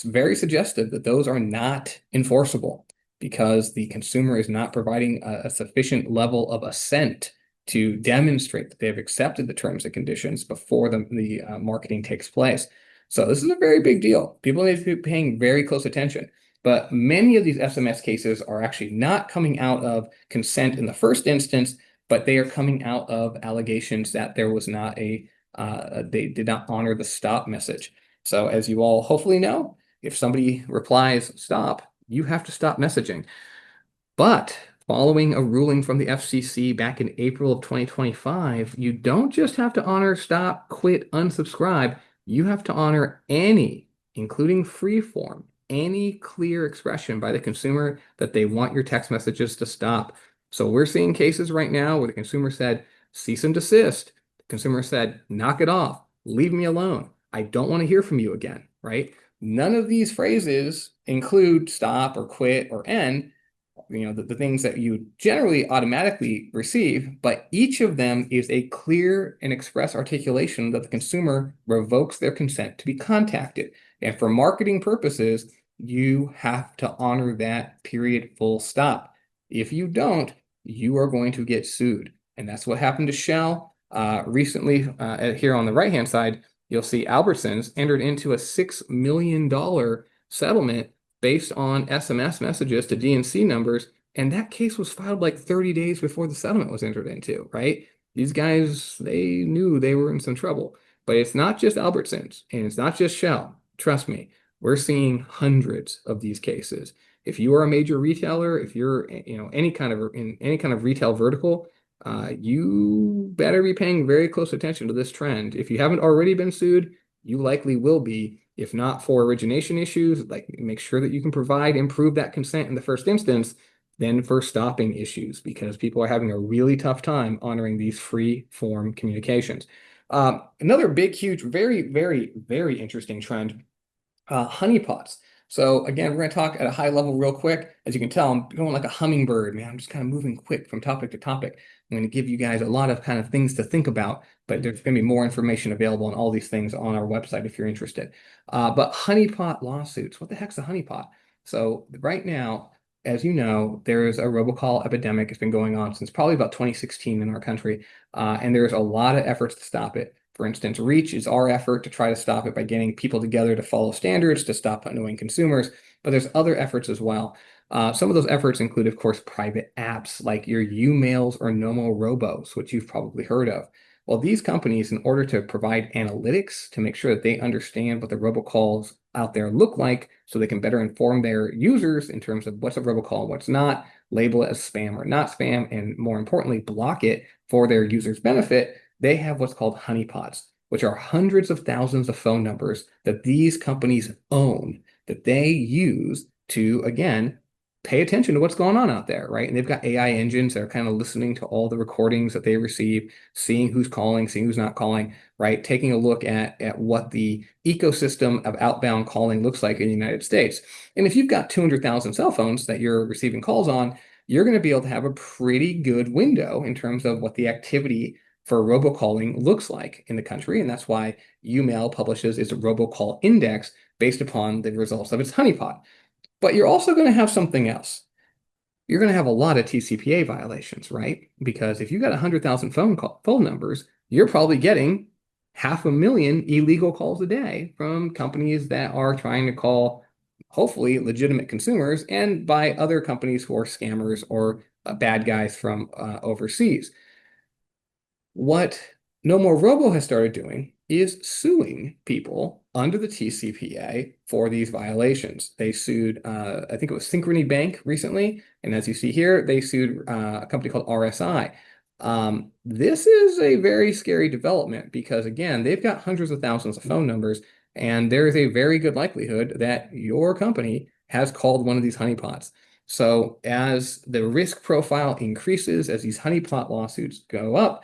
very suggestive that those are not enforceable because the consumer is not providing a sufficient level of assent to demonstrate that they have accepted the terms and conditions before the marketing takes place. So this is a very big deal. People need to be paying very close attention. But many of these SMS cases are actually not coming out of consent in the first instance, but they are coming out of allegations that there was not they did not honor the stop message. So as you all hopefully know, if somebody replies stop, you have to stop messaging. But following a ruling from the FCC back in April of 2025, you don't just have to honor stop, quit, unsubscribe. You have to honor any, including free form, any clear expression by the consumer that they want your text messages to stop. So we're seeing cases right now where the consumer said, cease and desist. The consumer said, knock it off, leave me alone. I don't want to hear from you again, right? None of these phrases include stop or quit or end, the things that you generally automatically receive, but each of them is a clear and express articulation that the consumer revokes their consent to be contacted. And for marketing purposes, you have to honor that period, full stop. If you don't, you are going to get sued. And that's what happened to Shell. Recently, here on the right-hand side, you'll see Albertsons entered into a $6 million settlement based on SMS messages to DNC numbers. And that case was filed like 30 days before the settlement was entered into, right? These guys, they knew they were in some trouble. But it's not just Albertsons and it's not just Shell. Trust me, we're seeing hundreds of these cases. If you are a major retailer, if you're in any kind of retail vertical, you better be paying very close attention to this trend. If you haven't already been sued, you likely will be. If not for origination issues, like make sure that you can improve that consent in the first instance. than for stopping issues because people are having a really tough time honoring these free form communications. Another big, huge, very, very, very interesting trend, honeypots. So again, we're going to talk at a high level real quick. As you can tell, I'm going like a hummingbird, man. I'm just kind of moving quick from topic to topic. I'm going to give you guys a lot of kind of things to think about, but there's going to be more information available on all these things on our website if you're interested. But honeypot lawsuits, what the heck's a honeypot? So right now, as you know, there's a robocall epidemic. It's been going on since probably about 2016 in our country, and there's a lot of efforts to stop it. For instance, Reach is our effort to try to stop it by getting people together to follow standards to stop annoying consumers, but there's other efforts as well. Some of those efforts include, of course, private apps like your Umails or Nomorobos, which you've probably heard of. Well, these companies, in order to provide analytics to make sure that they understand what the robocalls out there look like so they can better inform their users in terms of what's a robocall and what's not, label it as spam or not spam, and more importantly, block it for their users' benefit, they have what's called honeypots, which are hundreds of thousands of phone numbers that these companies own that they use to, again, pay attention to what's going on out there, right? And they've got AI engines that are kind of listening to all the recordings that they receive, seeing who's calling, seeing who's not calling, right? Taking a look at what the ecosystem of outbound calling looks like in the United States. And if you've got 200,000 cell phones that you're receiving calls on, you're going to be able to have a pretty good window in terms of what the activity for robocalling looks like in the country. And that's why UMail publishes its robocall index based upon the results of its honeypot. But you're also going to have something else. You're going to have a lot of TCPA violations, right? Because if you got 100,000 phone numbers, you're probably getting 500,000 illegal calls a day from companies that are trying to call, hopefully, legitimate consumers and by other companies who are scammers or bad guys from overseas. What No More Robo has started doing is suing people under the TCPA for these violations. They sued, I think it was Synchrony Bank recently, and as you see here, they sued a company called RSI. This is a very scary development because, again, they've got hundreds of thousands of phone numbers, and there is a very good likelihood that your company has called one of these honeypots. So as the risk profile increases, as these honeypot lawsuits go up,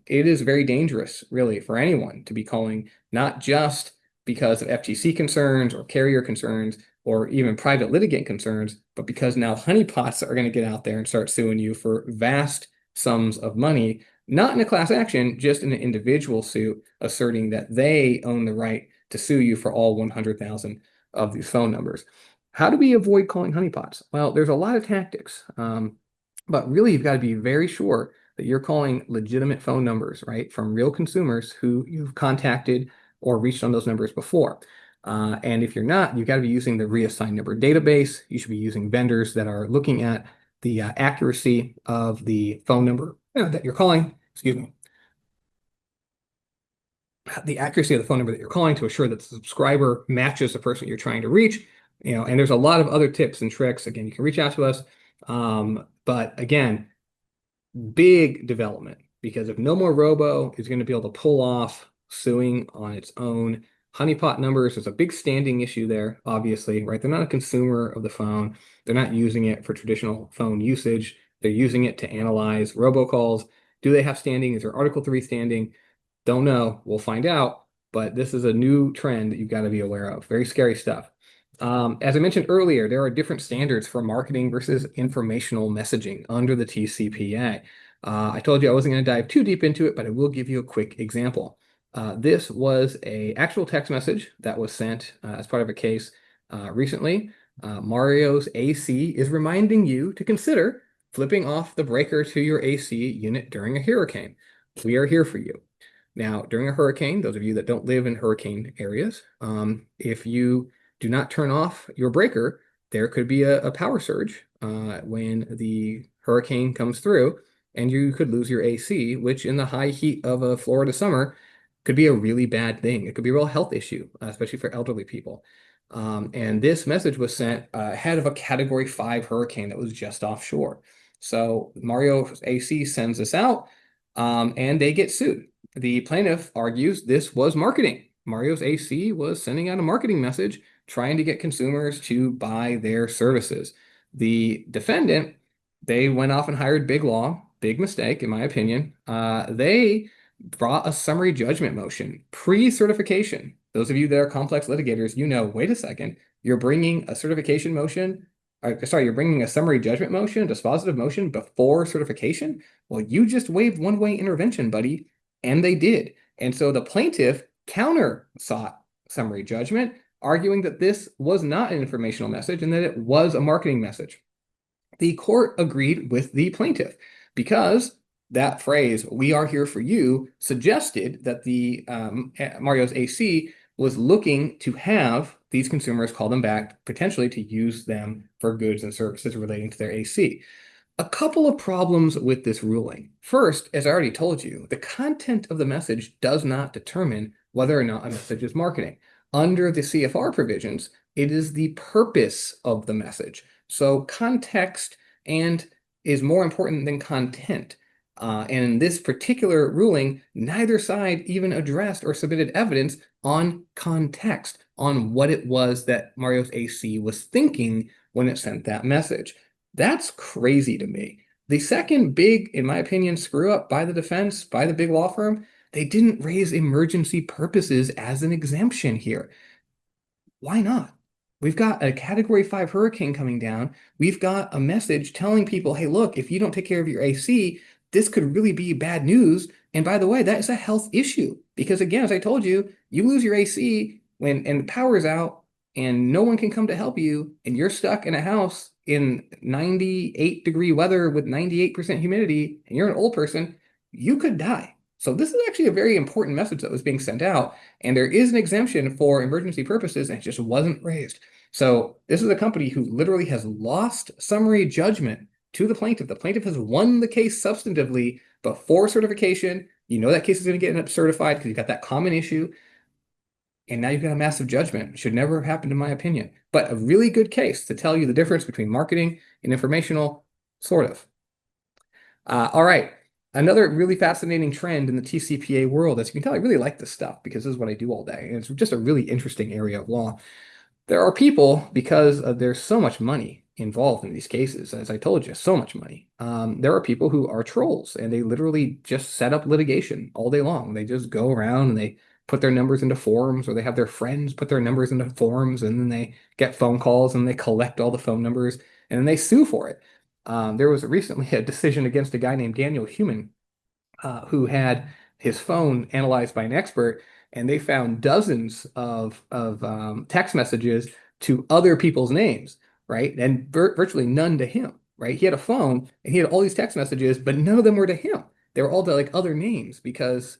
it is very dangerous, really, for anyone to be calling, not just because of FTC concerns or carrier concerns or even private litigant concerns, but because now honeypots are going to get out there and start suing you for vast sums of money, not in a class action, just in an individual suit, asserting that they own the right to sue you for all 100,000 of these phone numbers. How do we avoid calling honeypots? Well, there's a lot of tactics, but really you've got to be very sure that you're calling legitimate phone numbers, right, from real consumers who you've contacted or reached on those numbers before. And if you're not, you've got to be using the reassigned number database. You should be using vendors that are looking at the accuracy of the phone number that you're calling, excuse me, the accuracy of the phone number that you're calling to assure that the subscriber matches the person you're trying to reach. And there's a lot of other tips and tricks. Again, you can reach out to us. But again, big development, because if No More Robo is going to be able to pull off suing on its own honeypot numbers, there's a big standing issue there, obviously, right? They're not a consumer of the phone. They're not using it for traditional phone usage. They're using it to analyze robocalls. Do they have standing? Is there Article 3 standing? Don't know. We'll find out. But this is a new trend that you've got to be aware of. Very scary stuff. As I mentioned earlier, there are different standards for marketing versus informational messaging under the TCPA. I told you I wasn't going to dive too deep into it, but I will give you a quick example. This was an actual text message that was sent as part of a case recently. Mario's AC is reminding you to consider flipping off the breaker to your AC unit during a hurricane. We are here for you. Now, during a hurricane, those of you that don't live in hurricane areas, if you do not turn off your breaker, there could be a power surge when the hurricane comes through, and you could lose your AC, which in the high heat of a Florida summer could be a really bad thing. It could be a real health issue, especially for elderly people. And this message was sent ahead of a Category 5 hurricane that was just offshore. So Mario's AC sends this out, and they get sued. The plaintiff argues this was marketing. Mario's AC was sending out a marketing message trying to get consumers to buy their services. The defendant, they went off and hired Big Law. Big mistake, in my opinion. They brought a summary judgment motion pre-certification. Those of you that are complex litigators, you know, wait a second, you're bringing a certification motion, you're bringing a summary judgment motion, a dispositive motion before certification? Well, you just waived one-way intervention, buddy, and they did. And so the plaintiff counter sought summary judgment, arguing that this was not an informational message and that it was a marketing message. The court agreed with the plaintiff because that phrase, "we are here for you," suggested that the Mario's AC was looking to have these consumers call them back, potentially to use them for goods and services relating to their AC. A couple of problems with this ruling. First, as I already told you, the content of the message does not determine whether or not a message is marketing. Under the CFR provisions, it is the purpose of the message. So context is more important than content. And in this particular ruling, neither side even addressed or submitted evidence on context, on what it was that Mario's AC was thinking when it sent that message. That's crazy to me. The second big, in my opinion, screw up by the defense, by the big law firm, they didn't raise emergency purposes as an exemption here. Why not? We've got a Category 5 hurricane coming down. We've got a message telling people, hey, look, if you don't take care of your AC, this could really be bad news. And by the way, that is a health issue. Because again, as I told you, you lose your AC and the power is out and no one can come to help you, and you're stuck in a house in 98-degree weather with 98% humidity, and you're an old person, you could die. So this is actually a very important message that was being sent out, and there is an exemption for emergency purposes, and it just wasn't raised. So this is a company who literally has lost summary judgment to the plaintiff. The plaintiff has won the case substantively before certification. You know that case is going to get certified because you've got that common issue. And now you've got a massive judgment. It should never have happened, in my opinion. But a really good case to tell you the difference between marketing and informational, sort of. All right. Another really fascinating trend in the TCPA world, as you can tell, I really like this stuff because this is what I do all day. And it's just a really interesting area of law. There are people, because there's so much money involved in these cases, as I told you, so much money. There are people who are trolls and they literally just set up litigation all day long. They just go around and they put their numbers into forums, or they have their friends put their numbers into forums, and then they get phone calls and they collect all the phone numbers and then they sue for it. There was recently a decision against a guy named Daniel Human, who had his phone analyzed by an expert, and they found dozens of text messages to other people's names, right? And virtually none to him, right? He had a phone and he had all these text messages, but none of them were to him. They were all to like other names because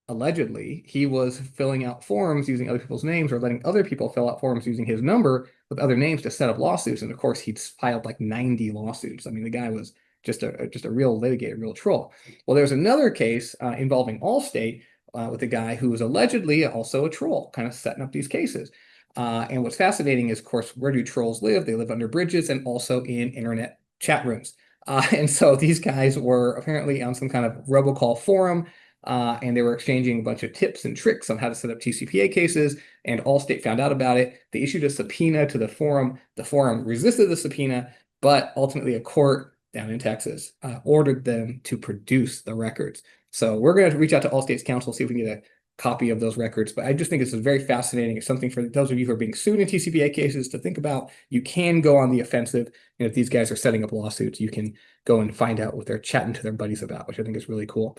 allegedly he was filling out forms using other people's names or letting other people fill out forms using his number with other names to set up lawsuits. And of course, he'd filed like 90 lawsuits. I mean, the guy was just a real litigator, real troll. Well, there's another case involving Allstate with a guy who was allegedly also a troll, kind of setting up these cases. And what's fascinating is, of course, where do trolls live? They live under bridges and also in internet chat rooms. And so these guys were apparently on some kind of robocall forum, and they were exchanging a bunch of tips and tricks on how to set up TCPA cases, and Allstate found out about it. They issued a subpoena to the forum. The forum resisted the subpoena, but ultimately a court down in Texas ordered them to produce the records. So we're going to reach out to Allstate's counsel, see if we can get a copy of those records. But I just think this is very fascinating. It's something for those of you who are being sued in TCPA cases to think about. You can go on the offensive. And if these guys are setting up lawsuits, you can go and find out what they're chatting to their buddies about, which I think is really cool.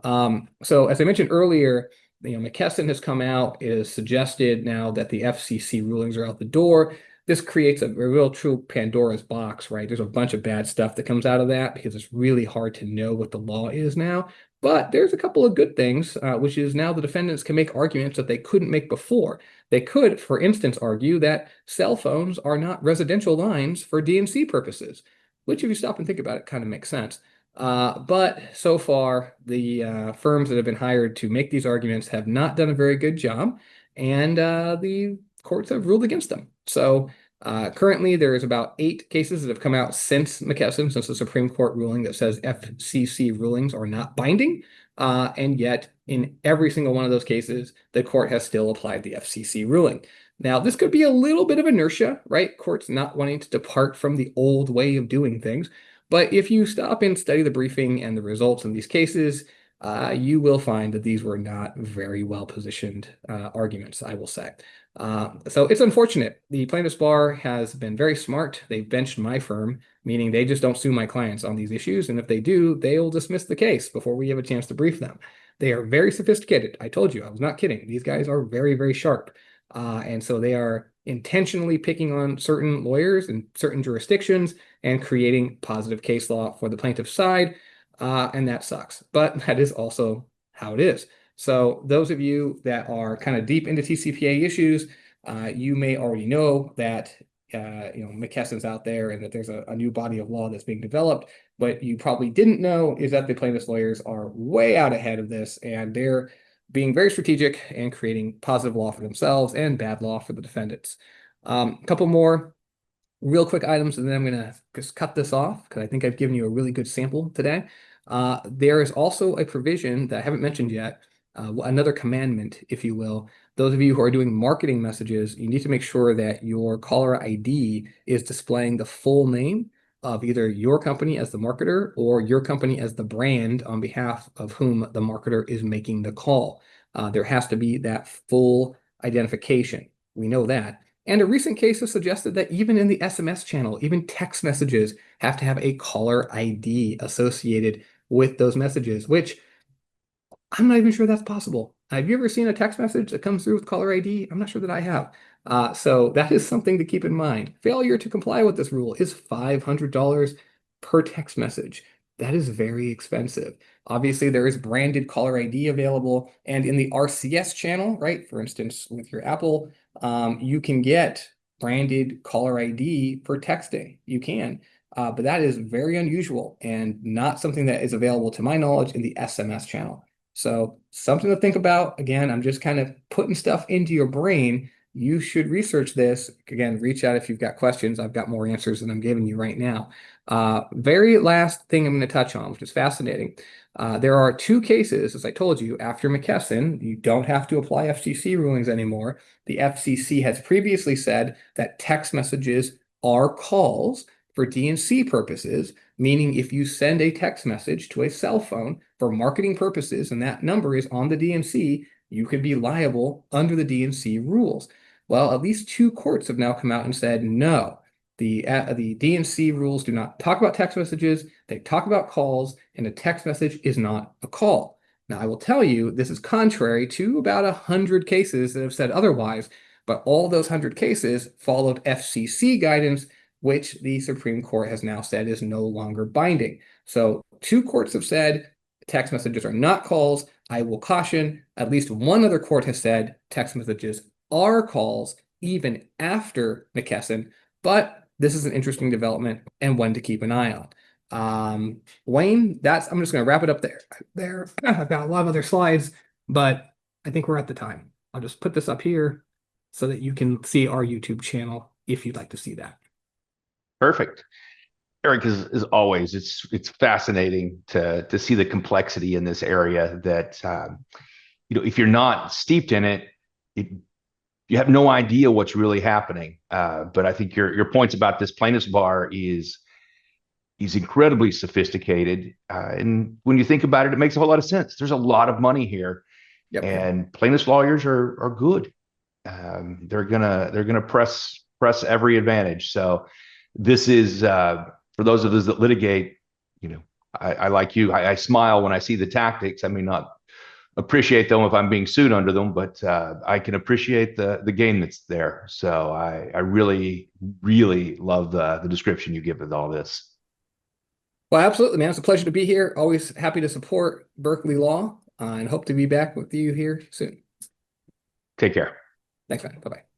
So as I mentioned earlier, McKesson has come out, it has suggested now that the FCC rulings are out the door. This creates a real true Pandora's box, right? There's a bunch of bad stuff that comes out of that because it's really hard to know what the law is now. But there's a couple of good things, which is now the defendants can make arguments that they couldn't make before. They could, for instance, argue that cell phones are not residential lines for D&C purposes, which if you stop and think about it, kind of makes sense. But so far, the firms that have been hired to make these arguments have not done a very good job, and the courts have ruled against them. So currently, there is about 8 cases that have come out since McKesson, since the Supreme Court ruling that says FCC rulings are not binding. And yet, in every single one of those cases, the court has still applied the FCC ruling. Now, this could be a little bit of inertia, right? Courts not wanting to depart from the old way of doing things. But if you stop and study the briefing and the results in these cases, you will find that these were not very well positioned arguments, I will say. So it's unfortunate. The plaintiff's bar has been very smart. They've benched my firm, meaning they just don't sue my clients on these issues. And if they do, they'll dismiss the case before we have a chance to brief them. They are very sophisticated. I told you, I was not kidding. These guys are very, very sharp. And so they are intentionally picking on certain lawyers in certain jurisdictions and creating positive case law for the plaintiff's side. And that sucks. But that is also how it is. So those of you that are kind of deep into TCPA issues, you may already know that McKesson's out there and that there's a new body of law that's being developed. What you probably didn't know is that the plaintiff's lawyers are way out ahead of this, and they're being very strategic and creating positive law for themselves and bad law for the defendants. A couple more real quick items, and then I'm going to just cut this off because I think I've given you a really good sample today. There is also a provision that I haven't mentioned yet, another commandment, if you will. Those of you who are doing marketing messages, you need to make sure that your caller ID is displaying the full name of either your company as the marketer or your company as the brand on behalf of whom the marketer is making the call. There has to be that full identification. We know that. And a recent case has suggested that even in the SMS channel, even text messages have to have a caller ID associated with those messages, which I'm not even sure that's possible. Have you ever seen a text message that comes through with caller ID? I'm not sure that I have. So that is something to keep in mind. Failure to comply with this rule is $500 per text message. That is very expensive. Obviously, there is branded caller ID available. And in the RCS channel, right, for instance, with your Apple, you can get branded caller ID for texting. You can. But that is very unusual and not something that is available to my knowledge in the SMS channel. So something to think about. Again, I'm just kind of putting stuff into your brain. You should research this. Again, reach out if you've got questions. I've got more answers than I'm giving you right now. Very last thing I'm going to touch on, which is fascinating. There are two cases, as I told you, after McKesson, you don't have to apply FCC rulings anymore. The FCC has previously said that text messages are calls for D&C purposes, meaning if you send a text message to a cell phone for marketing purposes and that number is on the D&C, you could be liable under the D&C rules. Well, at least two courts have now come out and said, no, the D&C rules do not talk about text messages, they talk about calls, and a text message is not a call. Now, I will tell you, this is contrary to about 100 cases that have said otherwise, but all those 100 cases followed FCC guidance, which the Supreme Court has now said is no longer binding. So two courts have said text messages are not calls. I will caution, at least one other court has said text messages are calls even after McKesson, but this is an interesting development and one to keep an eye on. Wayne, I'm just going to wrap it up there. I've got a lot of other slides, but I think we're at the time. I'll just put this up here so that you can see our YouTube channel if you'd like to see that. Perfect. Eric, as always, it's fascinating to see the complexity in this area that, if you're not steeped in it, you have no idea what's really happening. But I think your points about this plaintiff's bar is incredibly sophisticated. And when you think about it, it makes a whole lot of sense. There's a lot of money here. Yep. And plaintiff's lawyers are good. They're gonna press every advantage. So this is for those of us that litigate. I like you. I smile when I see the tactics. I may not appreciate them if I'm being sued under them, but I can appreciate the game that's there. So I really, really love the description you give of all this. Well, absolutely, man. It's a pleasure to be here. Always happy to support Berkeley Law and hope to be back with you here soon. Take care. Thanks, man. Bye-bye.